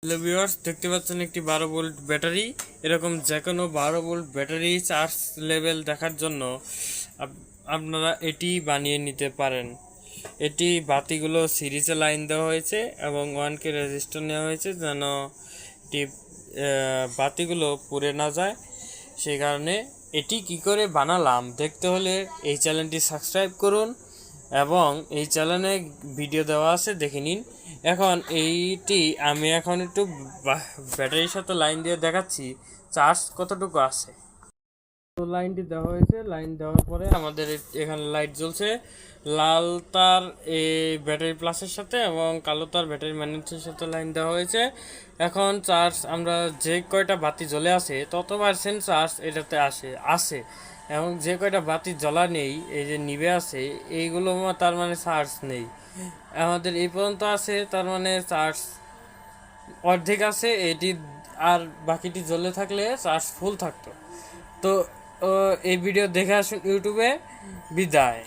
Hello viewers, দেখতে পাচ্ছেন একটি 12 ভোল্ট ব্যাটারি। এরকম যে কোনো 12 ভোল্ট ব্যাটারি চার্জ লেভেল দেখার জন্য আপনারা এটি বানিয়ে নিতে পারেন। এটি বাতিগুলো সিরিজে লাইন দেওয়া হয়েছে এবং 1K রেজিস্টার নেওয়া হয়েছে যেন এটি বাতিগুলো পুড়ে না যায়। সেই কারণে এটি কি করে বানালাম দেখতে হলে এই চ্যানেলটি সাবস্ক্রাইব করুন এবং এই চ্যানেলে ভিডিও দেওয়া আছে, দেখে নিন। এখন এইটি আমি এখন একটু ব্যাটারির সাথে লাইন দিয়ে দেখাচ্ছি চার্জ কতটুকু আছে। তো লাইনটি দেওয়া হয়েছে, লাইন দেওয়ার পরে আমাদের এখানে লাইট জ্বলছে। লাল তার এই ব্যাটারি প্লাসের সাথে এবং কালো তার ব্যাটারি মাইনাসের সাথে লাইন দেওয়া হয়েছে। এখন চার্জ আমরা যে কয়টা বাতি জ্বলে আছে তত পার্সেন্ট চার্জ এটাতে আসে এবং যে কয়টা বাতি জ্বলা নেই, এই যে নিভে আছে, এইগুলো তার মানে চার্জ নেই। আমাদের এই পর্যন্ত আছে, তার মানে চার্জ অর্ধেক আছে এটি, আর বাকিটি জ্বলে থাকলে চার্জ ফুল থাকতো। তো এই ভিডিও দেখে আসুন ইউটিউবে। বিদায়।